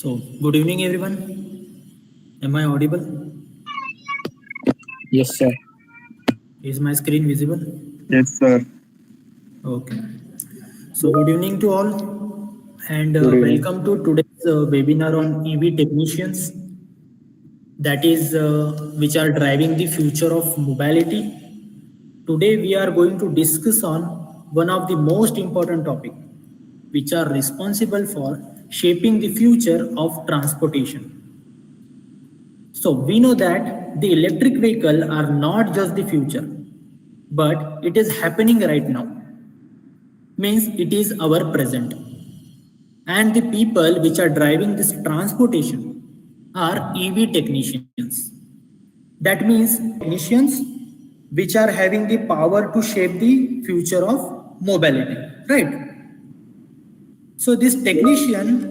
So, good evening, everyone. Am I audible? Yes, sir. Is my screen visible? Yes, sir. Okay. So, good evening to all, and Good evening. welcome to today's webinar on EV technicians. That is, which are driving the future of mobility. Today, we are going to discuss on one of the most important topic, which are responsible for shaping the future of transportation. So we know that the electric vehicle are not just the future, but it is happening right now. Means it is our present. And the people which are driving this transportation are EV technicians. That means technicians which are having the power to shape the future of mobility, right? So this technician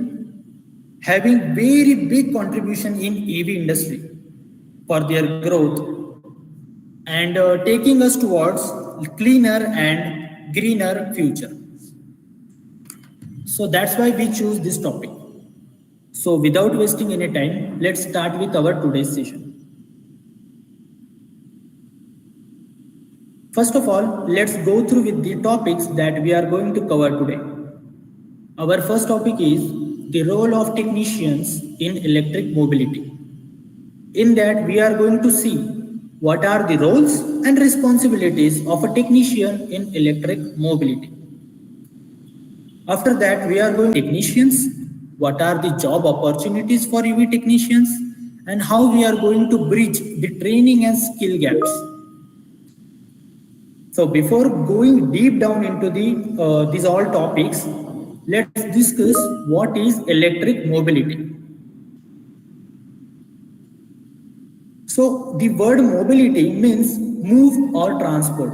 having very big contribution in EV industry for their growth and taking us towards cleaner and greener future. So that's why we choose this topic. So without wasting any time, let's start with our today's session. First of all, let's go through with the topics that we are going to cover today. Our first topic is the role of technicians in electric mobility. In that, we are going to see what are the roles and responsibilities of a technician in electric mobility. After that, we are going to technicians, what are the job opportunities for EV technicians, and how we are going to bridge the training and skill gaps. So before going deep down into these all topics, let's discuss what is electric mobility. So the word mobility means move or transport.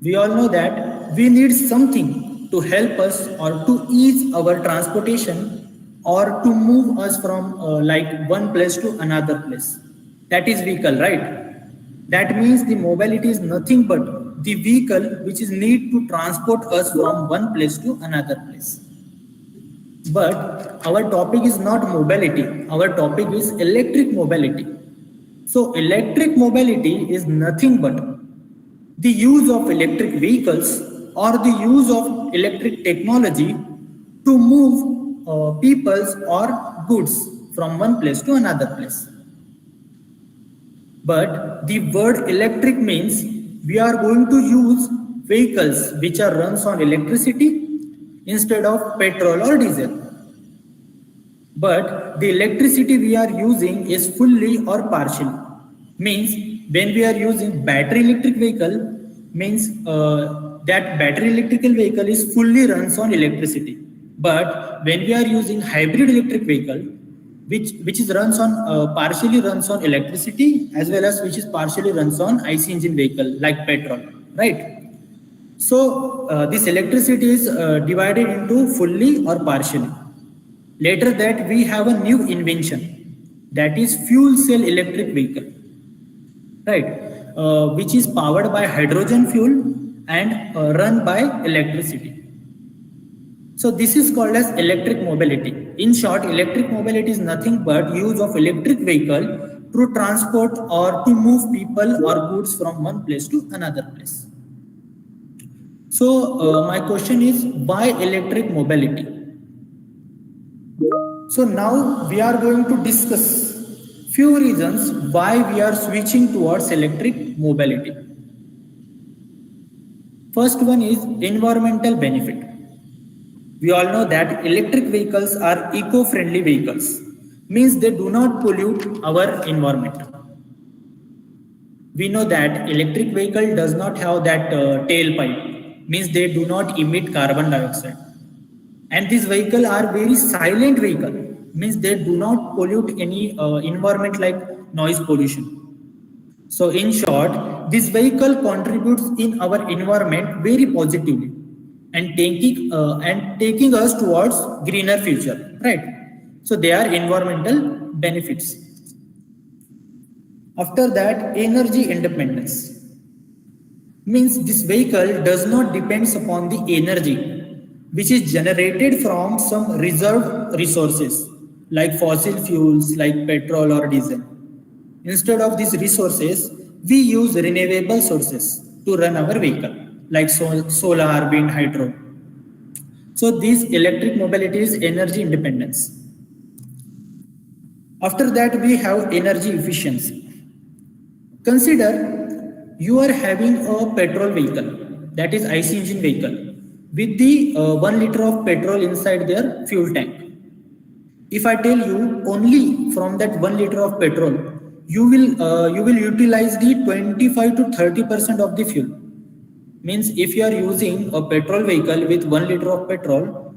We all know that we need something to help us or to ease our transportation or to move us from like one place to another place. That is vehicle, right? That means the mobility is nothing but the vehicle which is need to transport us from one place to another place. But our topic is not mobility. Our topic is electric mobility. So electric mobility is nothing but the use of electric vehicles or the use of electric technology to move peoples or goods from one place to another place. But the word electric means we are going to use vehicles which are runs on electricity instead of petrol or diesel. But the electricity we are using is fully or partially. Means when we are using battery electric vehicle, means that battery electrical vehicle is fully runs on electricity. But when we are using hybrid electric vehicle, which is runs on partially runs on electricity as well as which is partially runs on IC engine vehicle like petrol, right? So this electricity is divided into fully or partially. Later that we have a new invention, that is fuel cell electric vehicle, right? Which is powered by hydrogen fuel and run by electricity. So this is called as electric mobility. In short, electric mobility is nothing but use of electric vehicle to transport or to move people or goods from one place to another place. So my question is, why electric mobility? So now we are going to discuss few reasons why we are switching towards electric mobility. First one is environmental benefit. We all know that electric vehicles are eco-friendly vehicles, means they do not pollute our environment. We know that electric vehicle does not have that tailpipe, means they do not emit carbon dioxide. And these vehicles are very silent vehicle, means they do not pollute any environment like noise pollution. So in short, this vehicle contributes in our environment very positively and taking us towards greener future, right? So they are environmental benefits. After that, energy independence means this vehicle does not depends upon the energy which is generated from some reserved resources like fossil fuels like petrol or diesel. Instead of these resources, we use renewable sources to run our vehicle like solar, wind, hydro. So this electric mobility is energy independence. After that, we have energy efficiency. Consider you are having a petrol vehicle, that is IC engine vehicle, with the 1 liter of petrol inside their fuel tank. If I tell you only from that 1 liter of petrol, you will utilize the 25 to 30% of the fuel. Means if you are using a petrol vehicle with 1 liter of petrol,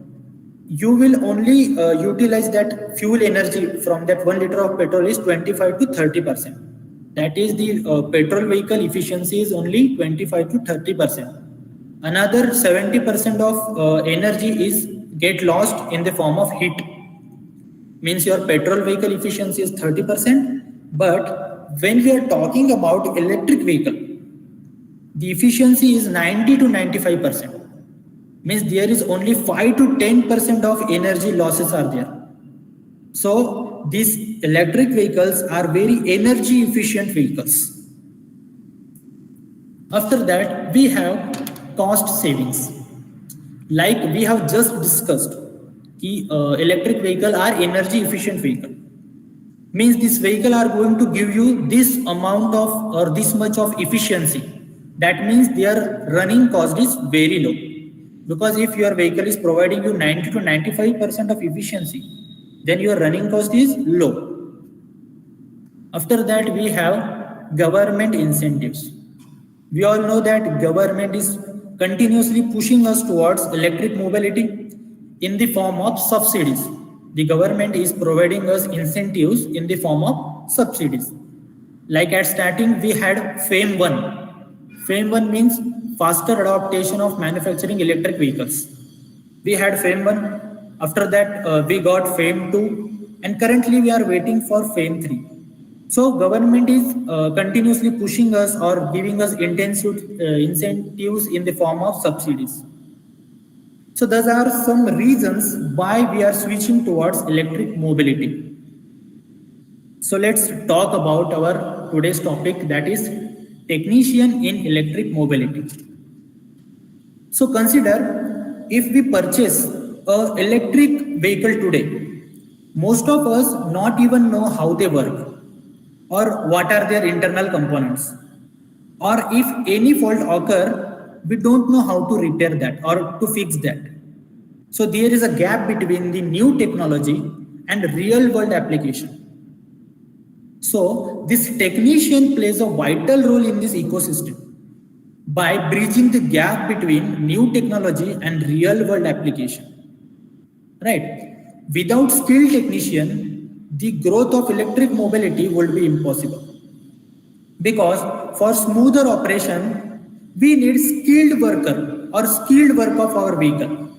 you will only utilize that fuel energy from that 1 liter of petrol is 25 to 30%. That is the petrol vehicle efficiency is only 25 to 30%. Another 70% of energy is get lost in the form of heat. Means your petrol vehicle efficiency is 30%, but when we are talking about electric vehicle, the efficiency is 90 to 95%. Means there is only 5 to 10% of energy losses are there. So these electric vehicles are very energy efficient vehicles. After that, we have cost savings. Like we have just discussed, electric vehicle are energy efficient vehicle. Means this vehicle are going to give you this amount of or this much of efficiency. That means their running cost is very low. Because if your vehicle is providing you 90 to 95% of efficiency, then your running cost is low. After that, we have government incentives. We all know that government is continuously pushing us towards electric mobility in the form of subsidies. The government is providing us incentives in the form of subsidies. Like at starting, we had FAME 1. FAME 1 means faster adaptation of manufacturing electric vehicles. We had FAME 1. After that, we got FAME 2. And currently, we are waiting for FAME 3. So government is continuously pushing us or giving us intensive incentives in the form of subsidies. So those are some reasons why we are switching towards electric mobility. So let's talk about our today's topic, that is technician in electric mobility. So consider if we purchase an electric vehicle today, most of us not even know how they work or what are their internal components. Or if any fault occur, we don't know how to repair that or to fix that. So there is a gap between the new technology and real world application. So this technician plays a vital role in this ecosystem by bridging the gap between new technology and real world application. Right? Without skilled technician, the growth of electric mobility would be impossible. Because for smoother operation, we need skilled worker or skilled work of our vehicle.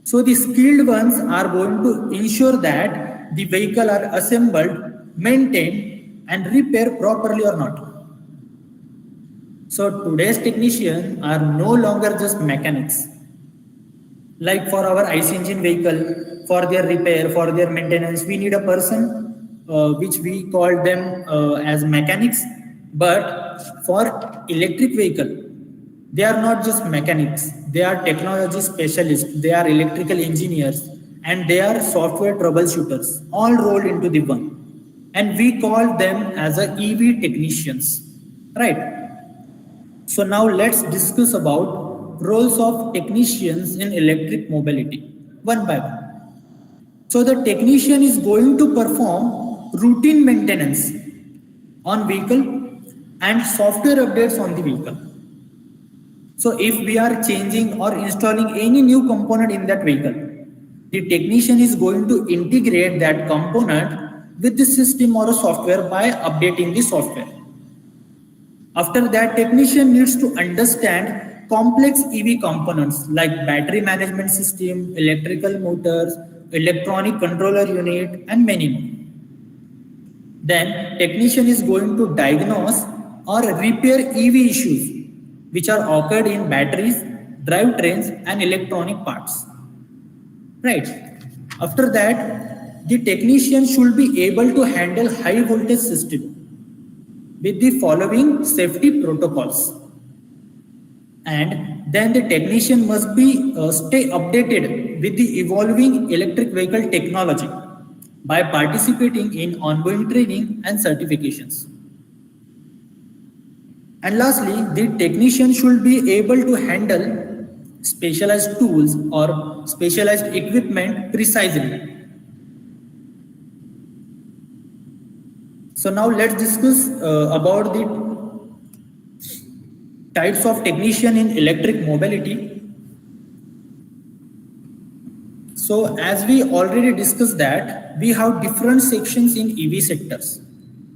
So the skilled ones are going to ensure that the vehicle are assembled, maintained and repaired properly or not. So today's technicians are no longer just mechanics. Like for our IC engine vehicle, for their repair, for their maintenance, we need a person which we call them as mechanics. But for electric vehicle, they are not just mechanics. They are technology specialists. They are electrical engineers and they are software troubleshooters, all rolled into the one. And we call them as a EV technicians, right? So now let's discuss about roles of technicians in electric mobility one by one. So the technician is going to perform routine maintenance on vehicle and software updates on the vehicle. So if we are changing or installing any new component in that vehicle, the technician is going to integrate that component with the system or a software by updating the software. After that, technician needs to understand complex EV components like battery management system, electrical motors, electronic controller unit, and many more. Then technician is going to diagnose or repair EV issues which are occurred in batteries, drivetrains, and electronic parts. Right. After that, the technician should be able to handle high voltage system with the following safety protocols. And then the technician must be stay updated with the evolving electric vehicle technology by participating in ongoing training and certifications. And lastly, the technician should be able to handle specialized tools or specialized equipment precisely. So now let's discuss about the types of technician in electric mobility. So as we already discussed that we have different sections in EV sectors,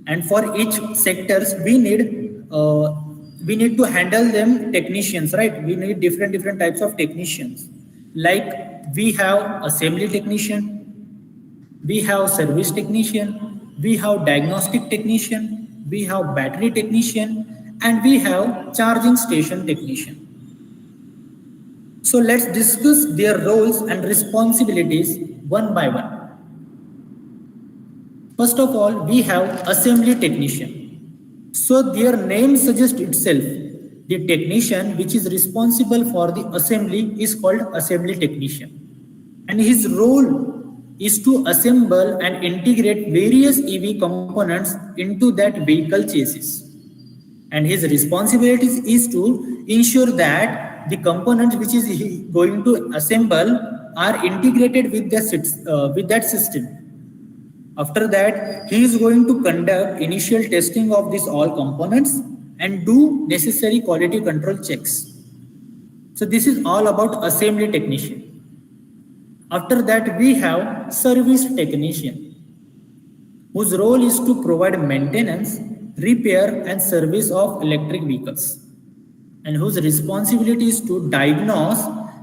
and for each sectors we need to handle them technicians, right? We need different types of technicians. Like we have assembly technician, we have service technician, we have diagnostic technician, we have battery technician, and we have charging station technician. So let's discuss their roles and responsibilities one by one. First of all, we have assembly technician. So their name suggests itself. The technician which is responsible for the assembly is called assembly technician. And his role is to assemble and integrate various EV components into that vehicle chassis. And his responsibilities is to ensure that the components which is he going to assemble are integrated with that system. After that, he is going to conduct initial testing of these all components and do necessary quality control checks. So this is all about assembly technician. After that, we have service technician, whose role is to provide maintenance, repair, and service of electric vehicles, and whose responsibility is to diagnose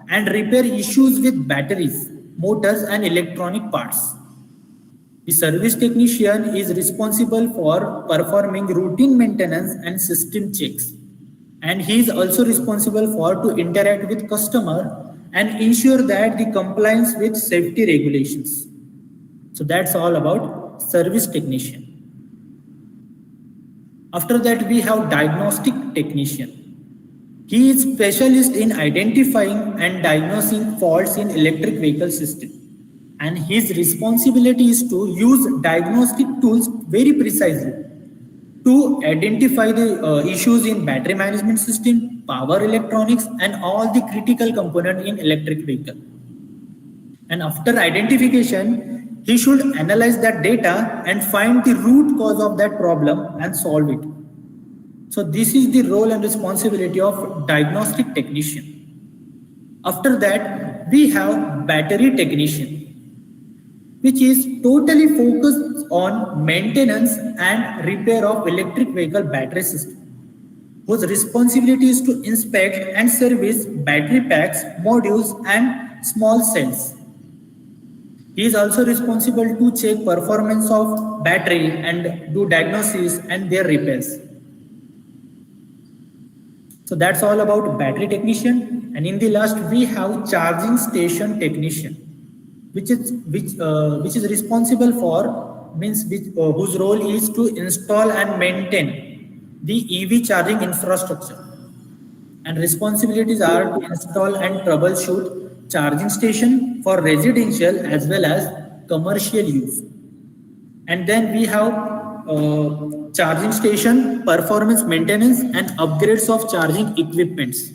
and repair issues with batteries, motors, and electronic parts. The service technician is responsible for performing routine maintenance and system checks. And he is also responsible for to interact with customer and ensure that the compliance with safety regulations. So that's all about service technician. After that, we have diagnostic technician. He is specialist in identifying and diagnosing faults in electric vehicle system. And his responsibility is to use diagnostic tools very precisely to identify the issues in battery management system, power electronics, and all the critical component in electric vehicle. And after identification, he should analyze that data and find the root cause of that problem and solve it. So this is the role and responsibility of diagnostic technician. After that, we have battery technician, which is totally focused on maintenance and repair of electric vehicle battery system, whose responsibility is to inspect and service battery packs, modules, and small cells. He is also responsible to check performance of battery and do diagnosis and their repairs. So that's all about battery technician. And in the last, we have charging station technician, which is responsible for whose role is to install and maintain the EV charging infrastructure. And responsibilities are to install and troubleshoot charging station for residential as well as commercial use. And then we have charging station performance maintenance and upgrades of charging equipments.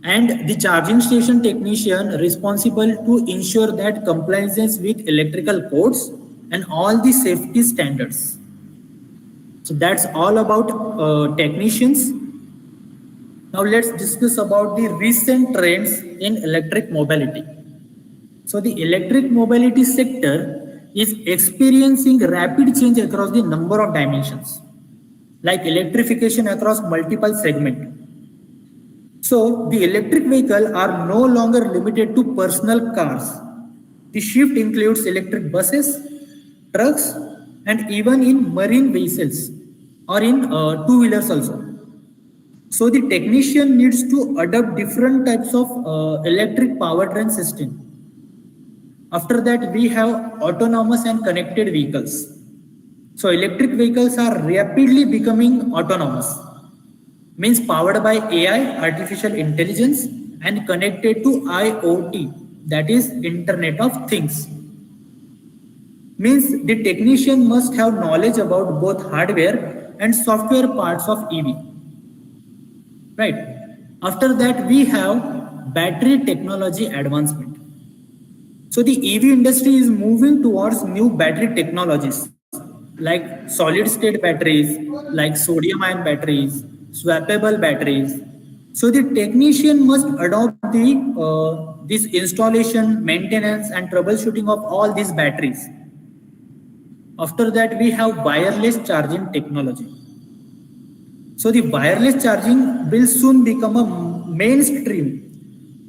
And the charging station technician responsible to ensure that compliance with electrical codes and all the safety standards. So that's all about technicians. Now let's discuss about the recent trends in electric mobility. So the electric mobility sector is experiencing rapid change across the number of dimensions, like electrification across multiple segments. So the electric vehicle are no longer limited to personal cars. The shift includes electric buses, trucks, and even in marine vessels or in two-wheelers also. So the technician needs to adopt different types of electric powertrain system. After that, we have autonomous and connected vehicles. So electric vehicles are rapidly becoming autonomous, means powered by AI, artificial intelligence, and connected to IoT, that is Internet of Things. Means the technician must have knowledge about both hardware and software parts of EV. Right. After that, we have battery technology advancement. So the EV industry is moving towards new battery technologies like solid state batteries, like sodium ion batteries, swappable batteries. So the technician must adopt the this installation, maintenance, and troubleshooting of all these batteries. After that, we have wireless charging technology. So the wireless charging will soon become a mainstream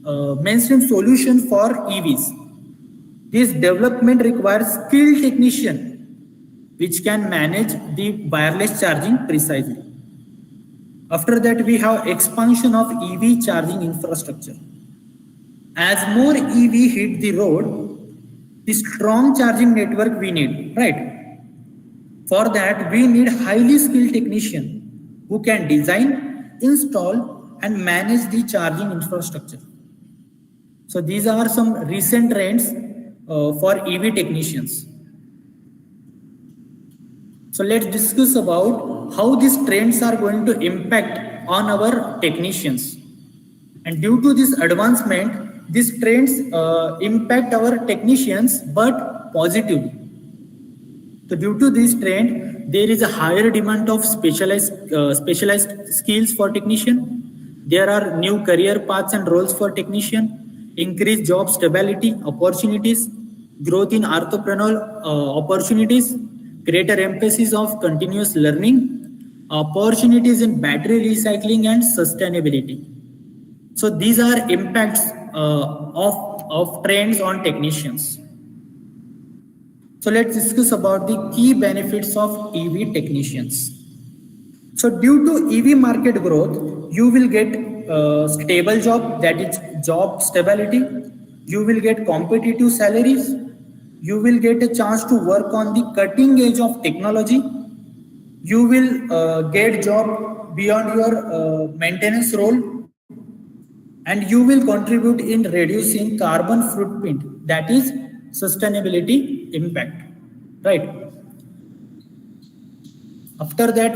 solution for EVs. This development requires skilled technician which can manage the wireless charging precisely. After that, we have expansion of EV charging infrastructure. As more EV hit the road, the strong charging network we need, right? For that, we need highly skilled technician who can design, install, and manage the charging infrastructure. So these are some recent trends for EV technicians. So let's discuss about how these trends are going to impact on our technicians. And due to this advancement, these trends impact our technicians, but positively. So due to this trend, there is a higher demand of specialized skills for technician. There are new career paths and roles for technician, increased job stability, opportunities, growth in entrepreneurial opportunities, greater emphasis of continuous learning, opportunities in battery recycling and sustainability. So these are impacts of trends on technicians. So let's discuss about the key benefits of EV technicians. So due to EV market growth, you will get stable job, that is job stability. You will get competitive salaries. You will get a chance to work on the cutting edge of technology. You will get job beyond your maintenance role, and you will contribute in reducing carbon footprint, that is sustainability impact, right? After that,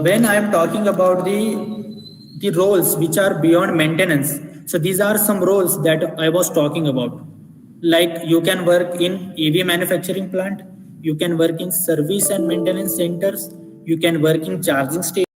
when I am talking about the roles which are beyond maintenance, so these are some roles that I was talking about. Like you can work in EV manufacturing plant, you can work in service and maintenance centers, you can work in charging stations.